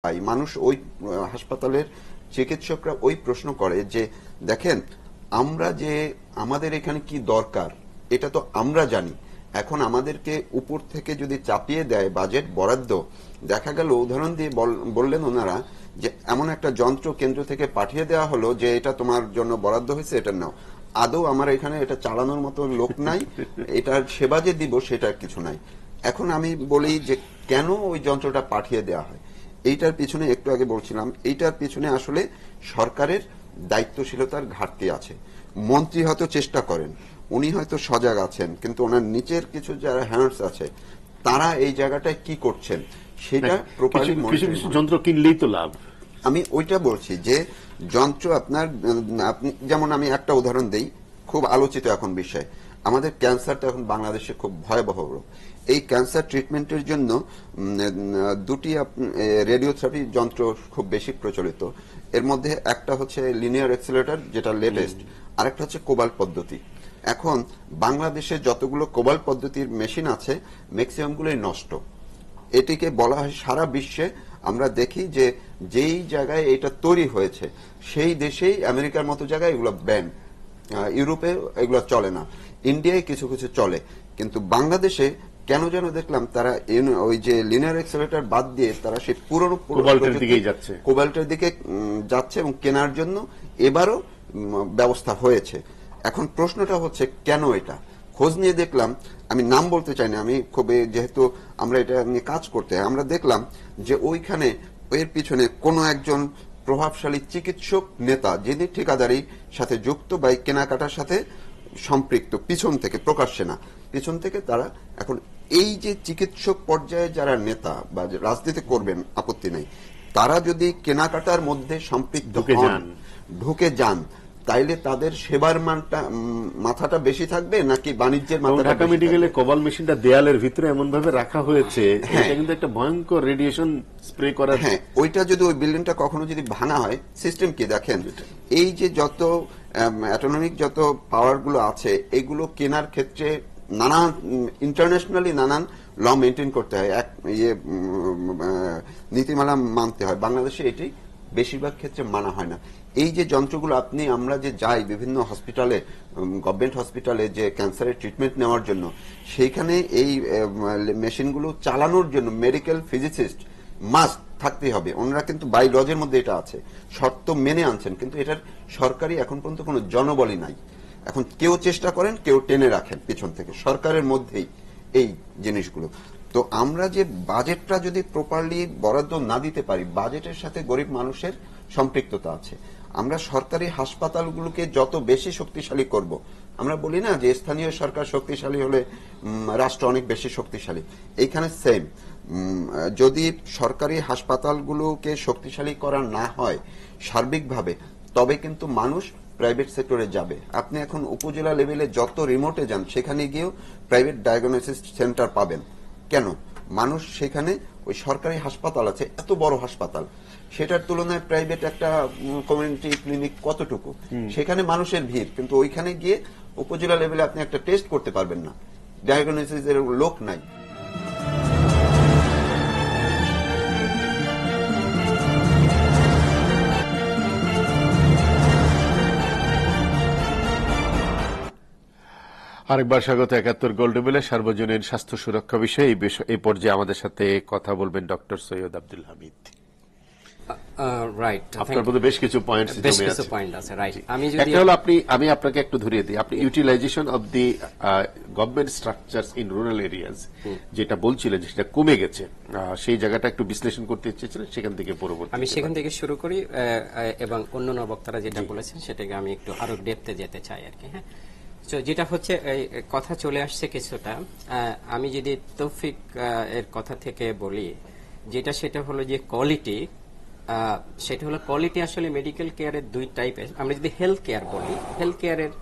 মানুষ ওই হাসপাতালের চিকিৎসকরা ওই প্রশ্ন করে যে দেখেন আমরা যে আমাদের এখানে কি দরকার এটা তো আমরা জানি, এখন আমাদেরকে উপর থেকে যদি চাপিয়ে দেয় বাজেট বরাদ্দ, দেখা গেল উদাহরণ দিয়ে বললেন ওনারা যে এমন একটা যন্ত্র কেন্দ্র থেকে পাঠিয়ে দেওয়া হলো যে এটা তোমার জন্য বরাদ্দ হয়েছে, এটা নাও। আদৌ আমার এখানে এটা চালানোর মতো লোক নাই, এটার সেবা যে দিব সেটা কিছু নাই। এখন আমি বলি যে কেন ওই যন্ত্রটা পাঠিয়ে দেওয়া হয়, এইটার পিছনে একটু আগে বলছিলাম, এইটার পিছনে আসলে সরকারের দায়িত্বশীলতার ঘাটতি আছে। মন্ত্রী হয়তো চেষ্টা করেন, উনি হয়তো সজাগ আছেন, কিন্তু ওনার নিচের কিছু যারা হ্যান্ডস আছে তারা এই জায়গাটায় কি করছেন সেটা প্রপারলি। কিছু কিছু যন্ত্র কিনলেই তো লাভ। আমি ওইটা বলছি যে যন্ত্র আপনার, আপনি যেমন আমি একটা উদাহরণ দেই, খুব আলোচিত এখন বিষয়, আমাদের ক্যান্সারটা এখন বাংলাদেশে খুব ভয়াবহ রোগ। এই ক্যান্সার ট্রিটমেন্টের জন্য দুটি রেডিওথেরাপি যন্ত্র খুব বেশি প্রচলিত। এর মধ্যে একটা হচ্ছে লিনিয়ার এক্সেলারেটর, যেটা লেটেস্ট, আরেকটা হচ্ছে কোবাল্ট পদ্ধতি। এখন বাংলাদেশে যতগুলো কোবাল্ট পদ্ধতির মেশিন আছে ম্যাক্সিমাম গুলোই নষ্ট। এটিকে বলা হয় সারা বিশ্বে আমরা দেখি যে যেই জায়গায় এটা তৈরি হয়েছে সেই দেশেই, আমেরিকার মতো জায়গায় এগুলো ব্যান, ইউরোপে এগুলো চলে না, ইন্ডিয়ায় কিছু কিছু চলে, কিন্তু বাংলাদেশে কেন যেন দেখলাম তারা ওই যে লিনিয়ার এক্সেলারেটর বাদ দিয়ে তারা সেই পুরনো কোবাল্টের দিকে যাচ্ছে এবং কেনার জন্য এবারও ব্যবস্থা হয়েছে। এখন প্রশ্নটা হচ্ছে কেন এটা, খোঁজ নিয়ে দেখলাম, আমি নাম বলতে চাই না, আমি খুবই, যেহেতু আমরা এটা নিয়ে কাজ করতে হয়, আমরা দেখলাম যে ওইখানে এর পিছনে কোন একজন প্রভাবশালী চিকিৎসক নেতা যিনি ঠিকাদারির সাথে যুক্ত বা কেনাকাটার সাথে সম্পৃক্ত, পিছন থেকে, প্রকাশ্যে না, পিছন থেকে তারা এখন এই যে চিকিৎসক পর্যায়ে যারা নেতা বা রাজনীতি করবেন আপত্তি নাই, তারা যদি কেনাকাটার মধ্যে সম্পৃক্ত ঢুকে যান তাইলে তাদের সেবার মানটা মাথাটা বেশি থাকবে নাকি বাণিজ্যের মাথাটা? ঢাকা মেডিকেলে কোবাল মেশিনটা দেয়ালের ভিতরে এমন ভাবে রাখা হয়েছে, এটা কিন্তু একটা ভয়ঙ্কর রেডিয়েশন স্প্রে করা। হ্যাঁ, ওইটা যদি ওই বিল্ডিংটা কখনো যদি ভাঙা হয়, সিস্টেম কি দেখেন, এই যে যত অটোনমিক যত পাওয়ার গুলো আছে এগুলো কেনার ক্ষেত্রে নানান ইন্টারন্যাশনালি নানান ল মেনটেন করতে হয়, এক নীতিমালা মানতে হয়। বাংলাদেশে এটি বেশিরভাগ ক্ষেত্রে মানা হয় না। এই যে যন্ত্রগুলো আমরা যে যাই বিভিন্ন হসপিটালে, গভর্নমেন্ট হসপিটালে যে ক্যান্সারের ট্রিটমেন্ট নেওয়ার জন্য, সেইখানে এই মেশিনগুলো চালানোর জন্য মেডিকেল ফিজিসিস্ট মাস্ট থাকতেই হবে। ওনারা কিন্তু বাই লজের মধ্যে এটা আছে, শর্ত মেনে আনছেন, কিন্তু এটার সরকারি এখন পর্যন্ত কোনো জনবলই নাই। এখন কেউ চেষ্টা করেন, কেউ টেনে রাখেন পিছন থেকে, সরকারের মধ্যেই এই জিনিসগুলো। তো আমরা যে বাজেটটা যদি প্রপারলি বরাদ্দ না দিতে পারি, বাজেটের সাথে গরিব মানুষের সম্পৃক্ততা আছে। আমরা সরকারি হাসপাতালগুলোকে যত বেশি শক্তিশালী করব, আমরা বলি না যে স্থানীয় সরকার শক্তিশালী হলে রাষ্ট্র অনেক বেশি শক্তিশালী, এইখানে সেম। যদি সরকারি হাসপাতালগুলোকে শক্তিশালী করা না হয় সার্বিকভাবে, তবে কিন্তু মানুষ প্রাইভেট সেক্টরে যাবে। আপনি এখন উপজেলা লেভেলে যত রিমোটে যান সেখানে গিয়েও প্রাইভেট ডায়াগনোসিস সেন্টার পাবেন। কেন? মানুষ সেখানে, ওই সরকারি হাসপাতাল আছে, এত বড় হাসপাতাল, সেটার তুলনায় প্রাইভেট একটা কমিউনিটি ক্লিনিক কতটুকু, সেখানে মানুষের ভিড়, কিন্তু ওইখানে গিয়ে উপজেলা লেভেলে আপনি একটা টেস্ট করতে পারবেন না, ডায়াগনোসিস এর লোক নাই। আরেকবার স্বাগত ৭১ গোল্ডেবেলে সার্বজনীন স্বাস্থ্য সুরক্ষা বিষয়ে। এই পর্যায়ে আমাদের সাথে কথা বলবেন ডক্টর সৈয়দ আব্দুল হামিদ। আপনার মধ্যে বেশ কিছু পয়েন্ট আছে। আমি আপনাকে একটু ধরিয়ে দিই, আপনি utilization of the government structures in rural areas যেটা বলছিলেন, সেটা কমে গেছে, সেই জায়গাটা একটু বিশ্লেষণ করতে চেয়েছিলেন, সেখান থেকে পরবর্তী আমি সেখান থেকে শুরু করি এবং অন্যান্য বক্তারা যেটা বলেছেন সেটাকে আমি একটু আরো ডেপথে যেতে চাই আর কি। হ্যাঁ, যেটা হচ্ছে কথা চলে আসছে কিছুটা, আমি যদি তৌফিক এর কথা থেকে বলি, যেটা সেটা হলো যে কোয়ালিটি, সেটা হলো কোয়ালিটি আসলে মেডিকেল কেয়ারের দুই টাইপের। আমরা যদি হেলথ কেয়ার বলি, হেলথ কেয়ারের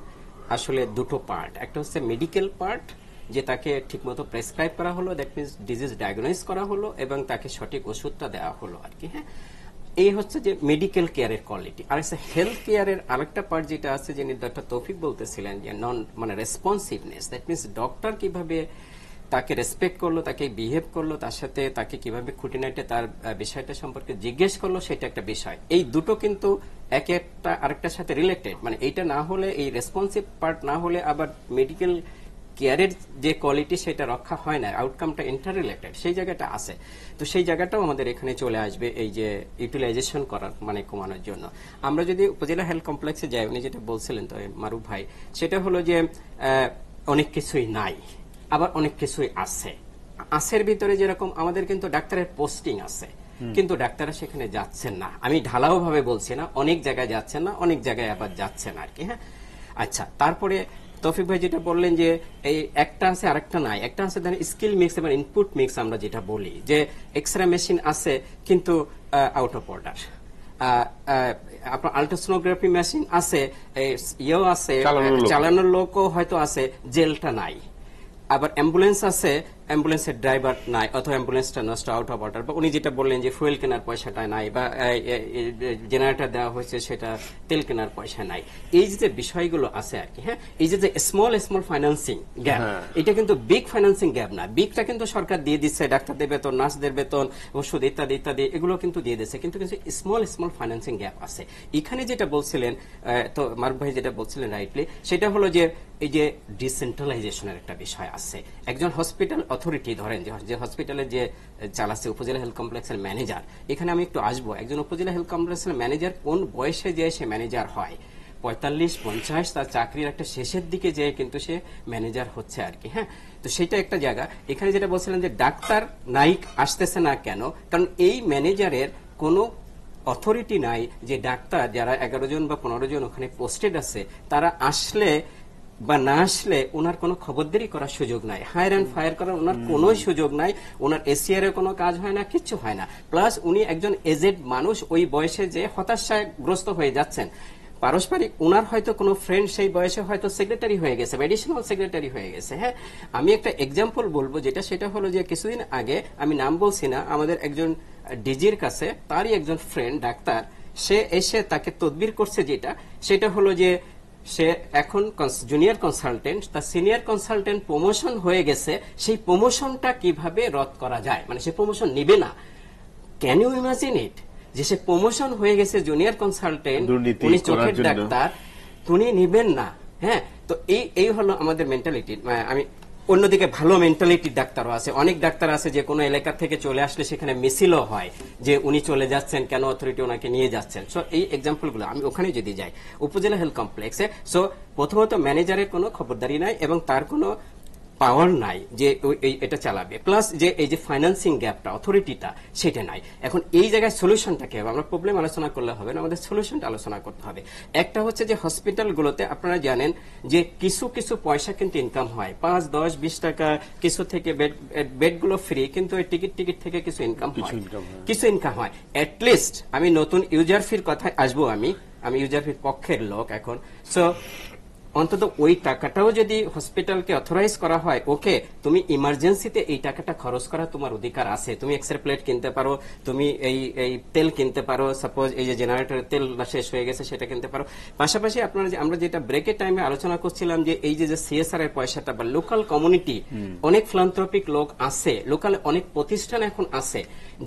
আসলে দুটো পার্ট, একটা হচ্ছে মেডিকেল পার্ট, যে তাকে ঠিকমতো প্রেসক্রাইব করা হলো, দ্যাট মিনস ডিজিজ ডায়াগনোজ করা হলো এবং তাকে সঠিক ওষুধটা দেওয়া হলো আর কি। হ্যাঁ, এই হচ্ছে যে মেডিকেল কেয়ারের কোয়ালিটি। আর হেলথ কেয়ারের আরেকটা পার্ট যেটা আছে, যিনি ডক্টর তৌফিক বলতেছিলেন যে রেসপন্সিভনেস, দ্যাট মিনস ডক্টর কিভাবে তাকে রেসপেক্ট করলো, তাকে বিহেভ করলো, তার সাথে তাকে কিভাবে খুঁটিনাটি তার বিষয়টা সম্পর্কে জিজ্ঞেস করলো, সেটা একটা বিষয়। এই দুটো কিন্তু এক একটা আরেকটার সাথে রিলেটেড। মানে এইটা না হলে, এই রেসপন্সিভ পার্ট না হলে আবার মেডিকেল কেয়ারের যে কোয়ালিটি সেটা রক্ষা হয় না, আউটকামটা ইন্টার রিলেটেড, সেই জায়গাটা আছে। তো সেই জায়গাটাও আমাদের এখানে চলে আসবে এই যে ইউটিলাইজেশন করার মানে কমানোর জন্য। আমরা যদি উপজেলা হেলথ কমপ্লেক্সে যাই, উনি যেটা বলছিলেন তো মারুফ ভাই, সেটা হলো যে অনেক কিছুই নাই, আবার অনেক কিছুই আছে। আসের ভিতরে যেরকম আমাদের কিন্তু ডাক্তারের পোস্টিং আছে, কিন্তু ডাক্তাররা সেখানে যাচ্ছেন না। আমি ঢালাও ভাবে বলছি না, অনেক জায়গায় যাচ্ছেন না, অনেক জায়গায় আবার যাচ্ছেন আর কি। হ্যাঁ, আচ্ছা, তারপরে তৌফিক ভাই যেটা বললেন যে এই একটা আছে আরেকটা নাই, একটা আছে স্কিল মিক্স এবং ইনপুট মিক্স, আমরা যেটা বলি যে এক্সরে মেশিন আছে কিন্তু আউট অফ অর্ডার, আপনার আল্ট্রাসোনোগ্রাফি মেশিন আছে, ইয়েও আছে, চালানোর লোকও হয়তো আছে, জেলটা নাই। আবার অ্যাম্বুলেন্স আছে, অ্যাম্বুলেন্সের ড্রাইভার নাই, অথবা অ্যাম্বুলেন্সটা নষ্ট, আউট অফ অর্ডার। বা উনি যেটা বললেন যে ফুয়েল কেনার পয়সাটা নাই, বা জেনারেটর দেওয়া হয়েছে সেটা তেল কেনার পয়সা নাই। এই যে বিষয়গুলো আছে আর কি। হ্যাঁ, এই যে স্মল স্মল ফাইন্যান্সিং গ্যাপ, এটা কিন্তু বিগ ফাইন্যান্সিং গ্যাপ না। বিগটা কিন্তু সরকার দিয়ে দিচ্ছে, ডাক্তারদের বেতন, নার্সদের বেতন, ওষুধ ইত্যাদি ইত্যাদি, এগুলো কিন্তু দিয়ে দিচ্ছে, কিন্তু কিছু স্মল স্মল ফাইন্যান্সিং গ্যাপ আছে। এখানে যেটা বলছিলেন তো মারুফ ভাই যেটা বলছিলেন রাইটলি, সেটা হলো যে এই যে ডিসেন্ট্রালাইজেশনের একটা বিষয় আছে। একজন হসপিটাল অথরিটি, ধরেন যে হসপিটালে যে চালাচ্ছে উপজেলা হেলথ কমপ্লেক্সের ম্যানেজার, এখানে আমি একটু আসবো, একজন উপজেলা হেলথ কমপ্লেক্সের ম্যানেজার কোন বয়সে যে সে ম্যানেজার হয়? 45-50, তার চাকরির একটা শেষের দিকে যে কিন্তু সে ম্যানেজার হচ্ছে আর কি। হ্যাঁ, তো সেটা একটা জায়গা। এখানে যেটা বলছিলেন যে ডাক্তার নাইক আসতেছে না কেন, কারণ এই ম্যানেজারের কোনো অথরিটি নাই যে ডাক্তার যারা 11 জন বা 15 জন ওখানে পোস্টেড আছে, তারা আসলে বা না আসলে ওনার কোনো খবরদারি করার সুযোগ নাই, হায়ার অ্যান্ড ফায়ার করার ওনার কোনো সুযোগ নাই, ওনার এসিআর এর কোনো কাজ হয় না, কিচ্ছু হয় না। প্লাস উনি একজন এজেড মানুষ, ওই বয়সে যে হতাশাগ্রস্ত হয়ে যাচ্ছেন। পারস্পরিক ওনার হয়তো কোনো ফ্রেন্ড সেই বয়সে হয়তো সেক্রেটারি হয়ে গেছে, মেডিসিনাল সেক্রেটারি হয়ে গেছে। হ্যাঁ, আমি একটা এক্সাম্পল বলবো, সেটা হলো যে কিছুদিন আগে, আমি নাম বলছি না, আমাদের একজন ডিজির কাছে তারই একজন ফ্রেন্ড ডাক্তার, সে এসে তাকে তদবির করছে, সেটা হলো যে সে এখন জুনিয়র কনসালটেন্ট, তার সিনিয়র কনসালটেন্ট প্রমোশন হয়ে গেছে, সেই প্রমোশনটা কিভাবে রদ করা যায়, মানে সে প্রমোশন নিবে না। ক্যান ইউ ইমাজিন ইট, যে সে প্রমোশন হয়ে গেছে জুনিয়র কনসালটেন্ট, উনি চোখের ডাক্তার, উনি নিবেন না। হ্যাঁ, তো এই হলো আমাদের মেন্টালিটি। আমি অন্যদিকে ভালো মেন্টালিটির ডাক্তারও আছে, অনেক ডাক্তার আছে যে কোনো এলাকা থেকে চলে আসলে সেখানে মিছিলও হয় যে উনি চলে যাচ্ছেন, কেন অথরিটি ওনাকে নিয়ে যাচ্ছেন। সো এই এক্সাম্পলগুলো আমি ওখানে যদি যাই উপজেলা হেলথ কমপ্লেক্সে, সো প্রথমত ম্যানেজারের কোনো খবরদারি নাই এবং তার কোনো পাওয়ার নাই যে এটা চালাবে, প্লাস যে এই যে ফাইন্যান্সিং গ্যাপটা, অথরিটিটা, সেটা নাই। এখন এই জায়গায় সলিউশনটা কি হবে? আমরা প্রবলেম আলোচনা করলে হবে না, আমাদের সলিউশনটা আলোচনা করতে হবে। একটা হচ্ছে যে হসপিটালগুলোতে আপনারা জানেন যে কিছু কিছু পয়সা কিন্তু ইনকাম হয়, 5, 10, 20 টাকা, কিছু থেকে বেডগুলো ফ্রি, কিন্তু ওই টিকিট থেকে কিছু ইনকাম হয়। অ্যাটলিস্ট আমি নতুন ইউজার ফির কথায় আসবো, আমি ইউজার ফির পক্ষের লোক এখন। সো অন্তত ওই টাকাটাও যদি হসপিটালকে অথরাইজ করা হয়, ওকে তুমি ইমার্জেন্সিতে এই টাকাটা খরচ করা তোমার অধিকার আছে, তুমি এক্সরে প্লেট কিনতে পারো, তুমি এই তেল কিনতে পারো, সাপোজ এই যে জেনারেটরের তেল শেষ হয়ে গেছে সেটা কিনতে পারো। পাশাপাশি আপনারা আমরা যেটা ব্রেকের টাইমে আলোচনা করছিলাম যে এই যে সিএসআর এর পয়সাটা বা লোকাল কমিউনিটি, অনেক ফিলান্থ্রপিক লোক আছে, লোকাল অনেক প্রতিষ্ঠান এখন আছে,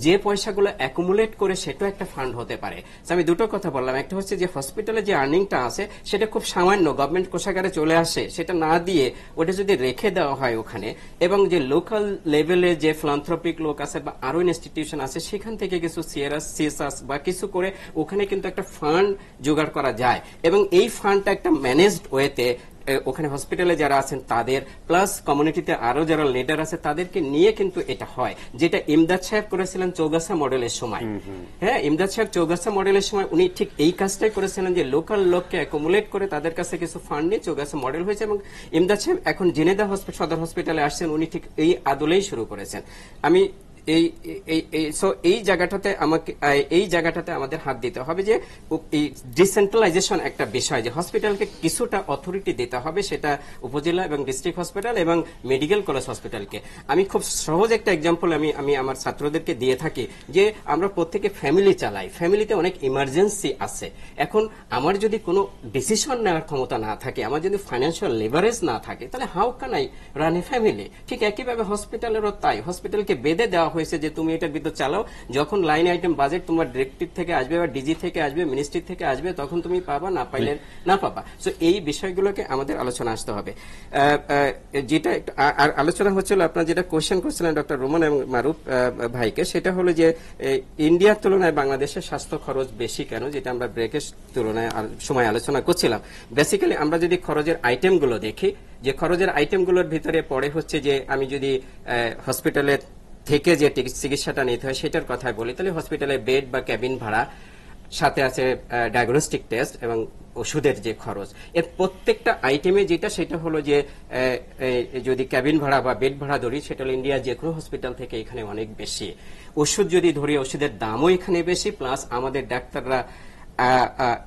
যে পয়সাগুলো অ্যাকুমুলেট করে সেটা একটা ফান্ড হতে পারে। আমি দুটো কথা বললাম, একটা হচ্ছে যে হসপিটালে যে আর্নিংটা আছে সেটা খুব সামান্য, গভর্নমেন্ট কোষাগারে চলে আসে, সেটা না দিয়ে ওটা যদি রেখে দেওয়া হয় ওখানে, এবং যে লোকাল লেভেলে যে ফিলান্থ্রপিক লোক আছে বা আরো ইনস্টিটিউশন আছে সেখান থেকে কিছু সিএসআর বা কিছু করে ওখানে কিন্তু একটা ফান্ড জোগাড় করা যায়, এবং এই ফান্ডটা একটা ম্যানেজড ওয়েতে ওখানে হসপিটালে যারা আছেন তাদের, প্লাস কমিউনিটিতে আরো যারা লিডার আছে তাদেরকে নিয়ে কিন্তু এটা হয়, যেটা ইমদাদ সাহেব করেছিলেন চৌগাছা মডেলের সময়। হ্যাঁ, ইমদাদ সাহেব চৌগাছা মডেলের সময় উনি ঠিক এই কাজটাই করেছিলেন, যে লোকাল লোককে অ্যাকুমুলেট করে তাদের কাছে কিছু ফান্ড নিয়ে চৌগাছা মডেল হয়েছে, এবং ইমদাদ সাহেব এখন জেনেদা সদর হসপিটালে আসছেন, উনি ঠিক এই আদলেই শুরু করেছেন। আমি এই জায়গাটাতে আমাদের হাত দিতে হবে যে এই ডিসেন্ট্রালাইজেশন একটা বিষয়, যে হসপিটালকে কিছুটা অথরিটি দিতে হবে, সেটা উপজেলা এবং ডিস্ট্রিক্ট হসপিটাল এবং মেডিকেল কলেজ হসপিটালকে। আমি খুব সহজ একটা এক্সাম্পল আমি আমার ছাত্রদেরকে দিয়ে থাকি, যে আমরা প্রত্যেকে ফ্যামিলি চালাই, ফ্যামিলিতে অনেক ইমার্জেন্সি আছে। এখন আমার যদি কোনো ডিসিশন নেওয়ার ক্ষমতা না থাকে, আমার যদি ফাইন্যান্সিয়াল লেভারেজ না থাকে, তাহলে how can I run A family? ঠিক একইভাবে হসপিটালেরও তাই, হসপিটালকে বেঁধে দেওয়া হয়েছে যে তুমি এটার ভিতর চালাও, যখন লাইন আইটেম বাজেট তোমার ডিরেক্টিভ থেকে আসবে বা ডিজি থেকে আসবে, মিনিস্ট্রি থেকে আসবে, তখন তুমি পাবা, না পাইলে না পাবা। সো এই বিষয়গুলোকে আমাদের আলোচনা আসতে হবে। যেটা আলোচনা হচ্ছিল, আপনার যেটা কোয়েশ্চেন করছিলেন ডক্টর রোমান এবং মারুফ ভাইকে, সেটা হলো যে ইন্ডিয়ার তুলনায় বাংলাদেশের স্বাস্থ্য খরচ বেশি কেন, যেটা আমরা ব্রেকের তুলনায় সময় আলোচনা করছিলাম। বেসিক্যালি আমরা যদি খরচের আইটেমগুলো দেখি, যে খরচের আইটেমগুলোর ভিতরে পড়ে হচ্ছে যে আমি যদি হসপিটালের থেকে যে চিকিৎসাটা নিতে হয় সেটার কথাই বলি, তাহলে হসপিটালে বেড বা ক্যাবিন ভাড়া, সাথে আছে ডায়াগনস্টিক টেস্ট এবং ওষুধের যে খরচ, এর প্রত্যেকটা আইটেমে যেটা সেটা হলো যে যদি ক্যাবিন ভাড়া বা বেড ভাড়া ধরি, সেটা হলো ইন্ডিয়ার যে কোনো হসপিটাল থেকে এখানে অনেক বেশি। ওষুধ যদি ধরি, ওষুধের দামও এখানে বেশি, প্লাস আমাদের ডাক্তাররা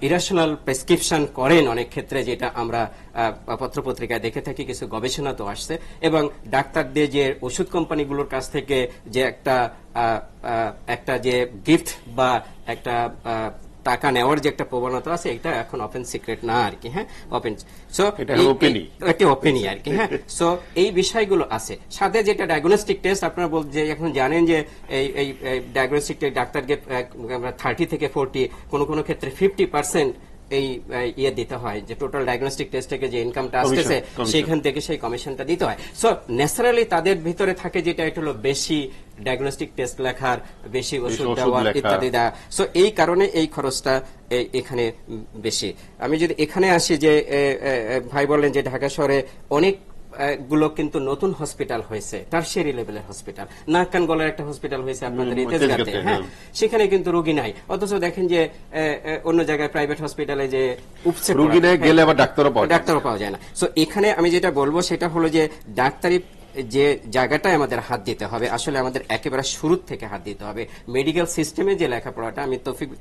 ইরাশনাল প্রেসক্রিপশন করেন অনেক ক্ষেত্রে, যেটা আমরা পত্রপত্রিকায় দেখে থাকি, কিছু গবেষণা তো আসছে। এবং ডাক্তারদের যে ওষুধ কোম্পানিগুলোর কাছ থেকে যে একটা যে গিফট বা একটা টাকা নেওয়ার যে একটা প্রবণতা আছে, এটা এখন ওপেন সিক্রেট না আর কি। হ্যাঁ, ওপেন, সো এটা ওপেনই আর কি। হ্যাঁ, সো এই বিষয়গুলো আছে। সাথে যেটা ডায়াগনস্টিক টেস্ট, আপনারা যে এখন জানেন যে এই ডায়াগনস্টিক টেস্ট ডাক্তারকে 30 থেকে 40, কোনো ক্ষেত্রে 50% এই ইয়ে দিতে হয়, যে টোটাল ডায়াগনস্টিক টেস্ট থেকে যে ইনকামটা আসতেছে সেখান থেকে সেই কমিশনটা দিতে হয়। সো ন্যাচারালি তাদের ভিতরে থাকে যেটা এটা হলো বেশি ডায়াগনস্টিক টেস্ট লেখার, বেশি ওষুধ দেওয়ার ইত্যাদি দেওয়া। সো এই কারণে এই খরচটা এখানে বেশি। আমি যদি এখানে আসি, যে ভাই বললেন যে ঢাকা শহরে অনেক গুলো কিন্তু নতুন হসপিটাল হয়েছে, টারশিয়ারি লেভেলের হসপিটাল, নাক কান গলার একটা হসপিটাল হয়েছে আপনাদের তেজগাঁতে। হ্যাঁ, সেখানে কিন্তু রোগী নাই, অথচ দেখেন যে অন্য জায়গায় প্রাইভেট হসপিটালে যে উপসে রোগী নাই, গেলে আবার ডাক্তারও পাওয়া যায় না। সো এখানে আমি যেটা বলবো সেটা হলো যে ডাক্তারি যে জায়গাটায় আমাদের হাত দিতে হবে, আসলে আমাদের একেবারে শুরুর থেকে হাত দিতে হবে। মেডিকেল সিস্টেমে যে লেখাপড়াটা, আমি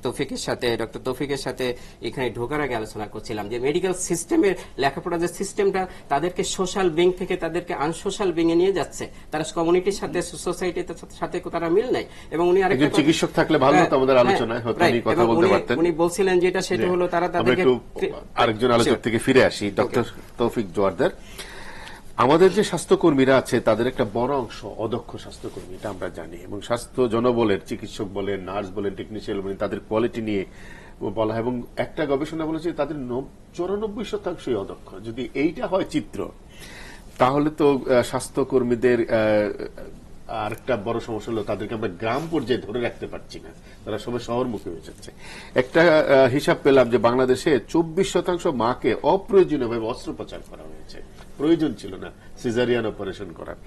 তৌফিকের সাথে, ডক্টর তৌফিকের সাথে এখানে ঢোকার আগে আলোচনা করছিলাম, যে মেডিকেল সিস্টেমের লেখাপড়া যে সিস্টেমটা, তাদেরকে সোশ্যাল বিং থেকে তাদেরকে আনসোশ্যাল বিং এ নিয়ে যাচ্ছে। তারা কমিউনিটির সাথে, সোসাইটির সাথে তারা মিল নাই। এবং উনি আরেকটা চিকিৎসক থাকলে ভালো হতো আমাদের আলোচনায়, হয়তো উনি কথা বলতে পারতেন। উনি বলছিলেন যেটা সেটা হলো তারা তাদেরকে। আরেকজন আলোচক থেকে ফিরে আসি, ডক্টর তৌফিক জোয়ারদার। আমাদের যে স্বাস্থ্যকর্মীরা আছে তাদের একটা বড় অংশ অদক্ষ স্বাস্থ্যকর্মী, এটা আমরা জানি। এবং স্বাস্থ্য জনবলের, চিকিৎসক বলেন, নার্স বলেন, টেকনিশিয়ান বলেন, তাদের কোয়ালিটি নিয়ে বলা হয়। এবং একটা গবেষণা বলেছে তাদের 94% অদক্ষ। যদি এইটা হয় চিত্র, তাহলে তো স্বাস্থ্যকর্মীদের আরেকটা বড় সমস্যা হলো তাদেরকে আমরা গ্রাম পর্যায়ে ধরে রাখতে পারছি না, তারা সবাই শহরমুখী হয়ে যাচ্ছে। একটা হিসাব পেলাম যে বাংলাদেশে 24% মাকে অপ্রয়োজনীয়ভাবে অস্ত্রোপচার করা হয়েছে, প্রয়োজন ছিল না সিজারিয়ান অপারেশন করার।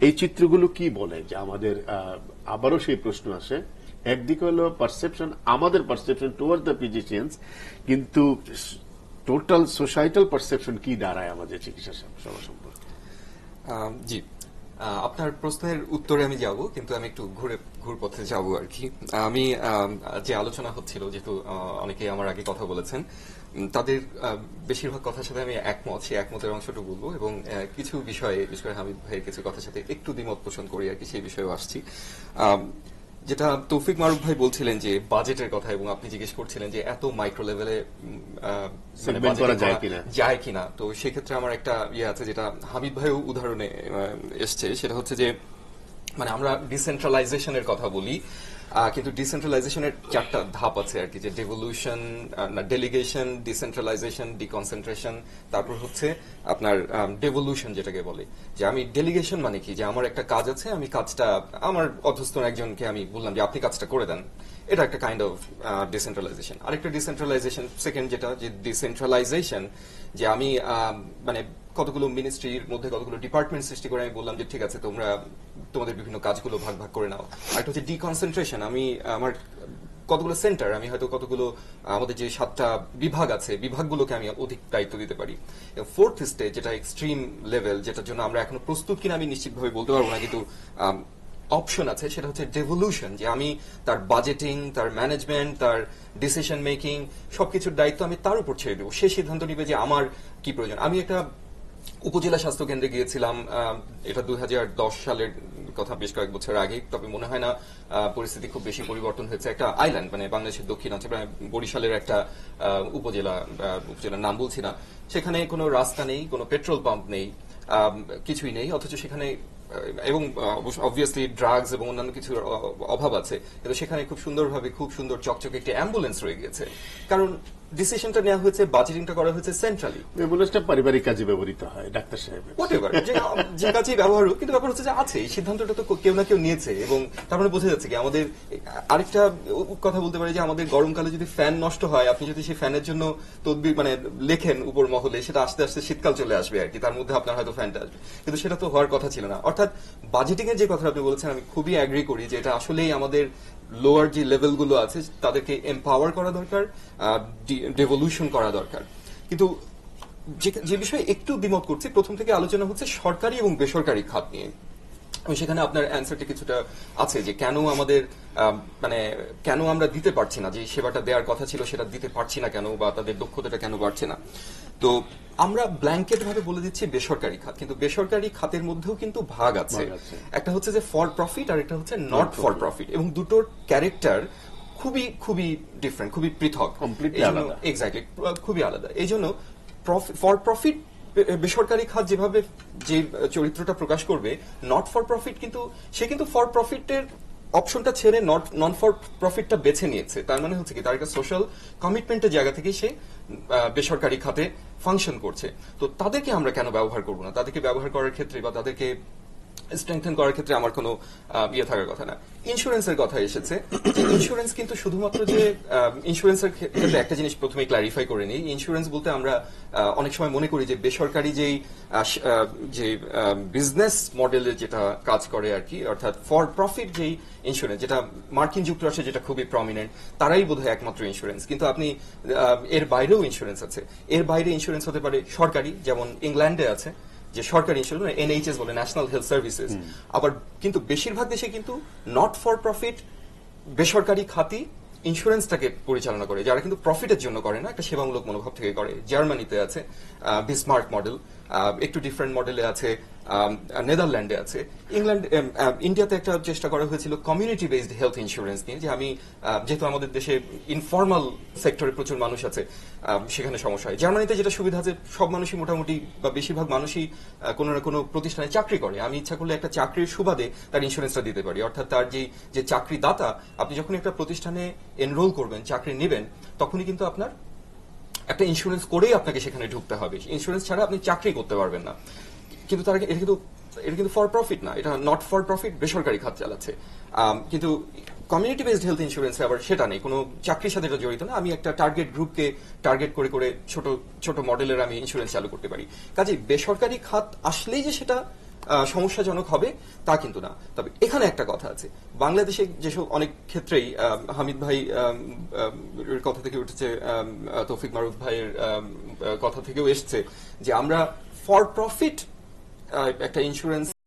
এই চিত্রগুলো কি বলে যে আমাদের আবারও সেই প্রশ্ন আসে, একদিকে হলো পারসেপশন, আমাদের পারসেপশন টুয়ার্ড দ্য ফিজিশিয়ানস, কিন্তু টোটাল সোসাইটাল পারসেপশন কি দাঁড়ায় আমাদের চিকিৎসা সেবা সম্পর্কে? জি, আপনার প্রশ্নের উত্তরে আমি যাব, কিন্তু আমি একটু ঘুরপথে যাব আর কি। আমি যে আলোচনা হচ্ছিল, যেহেতু অনেকে আমার আগে কথা বলেছেন, তাদের বেশিরভাগ কথার সাথে আমি একমত, সেই একমতের অংশটুকু বলবো, এবং কিছু বিষয়ে, বিশেষ করে হামিদ ভাইয়ের কিছু কথার সাথে একটু দ্বিমত পোষণ করি আর কি, সেই বিষয়েও আসছি। যেটা তৌফিক মারুফ ভাই বলছিলেন যে বাজেটের কথা, এবং আপনি জিজ্ঞেস করছিলেন যে এত মাইক্রো লেভেলে যায় কিনা, তো সেক্ষেত্রে আমার একটা ইয়ে আছে, যেটা হামিদ ভাইও উদাহরণে এসছে, সেটা হচ্ছে যে মানে আমরা ডিসেন্ট্রালাইজেশনের কথা বলি, কিন্তু ডিসেন্ট্রালাইজেশনের 4টা ধাপ আছে আর কি, যে ডেভলিউশন, ডেলিগেশন, ডিসেন্ট্রালাইজেশন, ডিকনসেন্ট্রেশন, তারপর হচ্ছে আপনার ডেভলিউশন যেটাকে বলে। যে আমি ডেলিগেশন মানে কি, যে আমার একটা কাজ আছে, আমি কাজটা আমার অধস্তন একজনকে আমি বললাম যে আপনি কাজটা করে দেন, এটা একটা কাইন্ড অফ ডিসেন্ট্রালাইজেশন। আরেকটা ডিসেন্ট্রালাইজেশন সেকেন্ড, যেটা যে ডিসেন্ট্রালাইজেশন, যে আমি মানে কতগুলো মিনিস্ট্রির মধ্যে কতগুলো ডিপার্টমেন্ট সৃষ্টি করে আমি বললাম যে ঠিক আছে তোমরা তোমাদের বিভিন্ন কাজগুলো ভাগ ভাগ করে নাও। আরেকটা হচ্ছে ডিকনসেন্ট্রেশন, আমি আমার কতগুলো সেন্টার, আমি হয়তো কতগুলো আমাদের যে 7টা বিভাগ আছে, বিভাগগুলোকে আমি অধিক দায়িত্ব দিতে পারি। ফোর্থ স্টেজ, যেটা এক্সট্রিম লেভেল, যেটার জন্য আমরা এখনো প্রস্তুত কিনা আমি নিশ্চিতভাবে বলতে পারবো না, কিন্তু অপশন আছে সেটা হচ্ছে ডেভলিউশন, যে আমি তার বাজেটিং, তার ম্যানেজমেন্ট, তার ডিসিশন মেকিং সবকিছুর দায়িত্ব আমি তার উপর ছেড়ে দেবো। সে সিদ্ধান্ত নিবে যে আমার কি প্রয়োজন। আমি একটা উপজেলা স্বাস্থ্য কেন্দ্রে গিয়েছিলাম, এটা 2010 সালের কথা, বেশ কয়েক বছর আগে। তবে মনে হয় না পরিস্থিতি খুব বেশি পরিবর্তন হয়েছে। একটা আইল্যান্ড, মানে বাংলাদেশের দক্ষিণাঞ্চলে বরিশালের একটা উপজেলার নাম বলছি না, সেখানে কোনো রাস্তা নেই, কোনো পেট্রোল পাম্প নেই, কিছুই নেই, অথচ সেখানে এবং অবভিয়াসলি ড্রাগস এবং অন্যান্য কিছুর অভাব আছে, কিন্তু সেখানে খুব সুন্দরভাবে খুব সুন্দর চকচকে একটি অ্যাম্বুলেন্স রয়ে গেছে, কারণ ডিসিশনটা নেওয়া হয়েছে, বাজেটিংটা করা হয়েছে সেন্ট্রালি। অ্যাম্বুলেন্সটা পারিবারিক কাজে ব্যবহৃত হয় ডাক্তার সাহেব, যে কাজেই ব্যবহার হোক, কিন্তু ব্যাপার হচ্ছে যে আছে এই সিদ্ধান্তটা তো কেউ না কেউ নিয়েছে, এবং তার মানে বোঝা যাচ্ছে কি আমাদের আরেকটা কথা বলতে পারি যে আমাদের গরমকালে যদি ফ্যান নষ্ট হয়, আপনি যদি সেই ফ্যানের জন্য তদবির মানে লেখেন উপর মহলে, সেটা আস্তে আস্তে শীতকাল চলে আসবে আর কি, তার মধ্যে আপনার হয়তো ফ্যানটা আসবে, কিন্তু সেটা তো হওয়ার কথা ছিল না। অর্থাৎ বাজেটিং এর যে কথা আপনি বলেছেন, আমি খুবই অ্যাগ্রি করি যে এটা আসলেই আমাদের লোয়ার যে লেভেলগুলো আছে তাদেরকে এম্পাওয়ার করা দরকার, ডেভলিউশন করা দরকার। কিন্তু যে বিষয়ে একটু দ্বিমত করছি, প্রথম থেকে আলোচনা হচ্ছে সরকারি এবং বেসরকারি খাত নিয়ে। আমি সেখানে আপনার অ্যান্সারটা কিছুটা আছে যে কেন আমাদের মানে কেন আমরা দিতে পারছি না, যে সেবাটা দেওয়ার কথা ছিল সেটা দিতে পারছি না কেন, বা তাদের দক্ষতাটা কেন বাড়ছে না। তো আমরা ব্ল্যাঙ্কেট ভাবে বলে দিচ্ছি বেসরকারি খাত, কিন্তু বেসরকারি খাতের মধ্যেও কিন্তু ভাগ আছে। একটা হচ্ছে যে ফর প্রফিট, আর একটা হচ্ছে নট ফর প্রফিট, এবং দুটোর ক্যারেক্টার খুবই খুবই ডিফারেন্ট, খুবই পৃথক, এক্স্যাক্টলি খুবই আলাদা। এই জন্য ফর প্রফিট বেসরকারি খাত যেভাবে যে চরিত্রটা প্রকাশ করবে, নট ফর প্রফিট কিন্তু সে কিন্তু ফর প্রফিটের অপশনটা ছেড়ে নন ফর প্রফিটটা বেছে নিয়েছে। তার মানে হচ্ছে কি তার একটা সোশ্যাল কমিটমেন্টের জায়গা থেকে সে বেসরকারি খাতে ফাংশন করছে। তো তাদেরকে আমরা কেন ব্যবহার করবো না? তাদেরকে ব্যবহার করার ক্ষেত্রে বা তাদেরকে স্ট্রেংথেন করার ক্ষেত্রে আমার কোনো ইয়ে থাকার কথা না। ইন্স্যুরেন্সের কথা এসেছে, ইন্স্যুরেন্স কিন্তু শুধুমাত্র যে ইন্স্যুরেন্সের ক্ষেত্রে একটা জিনিস প্রথমে ক্লারিফাই করে নিই। ইন্স্যুরেন্স বলতে আমরা অনেক সময় মনে করি যে বেসরকারি যে বিজনেস মডেলে যেটা কাজ করে আর কি, অর্থাৎ ফর প্রফিট যেই ইন্স্যুরেন্স, যেটা মার্কিন যুক্তরাষ্ট্রে যেটা খুবই প্রমিনেন্ট, তারাই বোধহয় একমাত্র ইন্স্যুরেন্স। কিন্তু আপনি এর বাইরেও ইন্স্যুরেন্স আছে। এর বাইরে ইন্স্যুরেন্স হতে পারে সরকারি, যেমন ইংল্যান্ডে আছে যে সরকারি ইন্স্যুরেন্স, NHS বলে, ন্যাশনাল হেলথ সার্ভিসেস। আবার কিন্তু বেশিরভাগ দেশে কিন্তু নট ফর প্রফিট বেসরকারি খাতি ইন্স্যুরেন্সটাকে পরিচালনা করে, যারা কিন্তু প্রফিটের জন্য করে না, একটা সেবামূলক মনোভাব থেকে করে। জার্মানিতে আছে বিসমার্ক মডেল, একটু ডিফারেন্ট মডেলে আছে নেদারল্যান্ডে আছে, ইন্ডিয়াতে একটা চেষ্টা করা হয়েছিল কমিউনিটি বেসড হেলথ ইন্স্যুরেন্স নিয়ে, যে আমি যেহেতু আমাদের দেশে ইনফর্মাল সেক্টরে প্রচুর মানুষ আছে, সেখানে সমস্যা হয়। জার্মানিতে যেটা সুবিধা আছে, সব মানুষই মোটামুটি বা বেশিরভাগ মানুষই কোনো না কোনো প্রতিষ্ঠানে চাকরি করে। আমি ইচ্ছা করলে একটা চাকরির সুবাদে তার ইন্স্যুরেন্সটা দিতে পারি। অর্থাৎ তার যে চাকরিদাতা, আপনি যখন একটা প্রতিষ্ঠানে এনরোল করবেন, চাকরি নেবেন, তখনই কিন্তু আপনার একটা ইন্স্যুরেন্স করেই আপনাকে সেখানে ঢুকতে হবে। ইন্স্যুরেন্স ছাড়া আপনি চাকরি করতে পারবেন না। কিন্তু তারা এটা কিন্তু ফর প্রফিট না, এটা নট ফর প্রফিট, বেসরকারি খাত চালাচ্ছে। কিন্তু কমিউনিটি বেসড হেলথ ইন্স্যুরেন্সে আবার সেটা নেই, কোনো চাকরির সাথে এটা জড়িত না। আমি একটা টার্গেট গ্রুপকে টার্গেট করে করে ছোট ছোট মডেলের আমি ইন্স্যুরেন্স চালু করতে পারি। কাজেই বেসরকারি খাত আসলেই যে সেটা সমস্যাজনক হবে তা কিন্তু না। তবে এখানে একটা কথা আছে, বাংলাদেশে যেসব অনেক ক্ষেত্রেই হামিদ ভাই কথা থেকে উঠেছে, তৌফিক মারুফ ভাইয়ের কথা থেকেও এসছে, যে আমরা ফর প্রফিট একটা ইন্স্যুরেন্স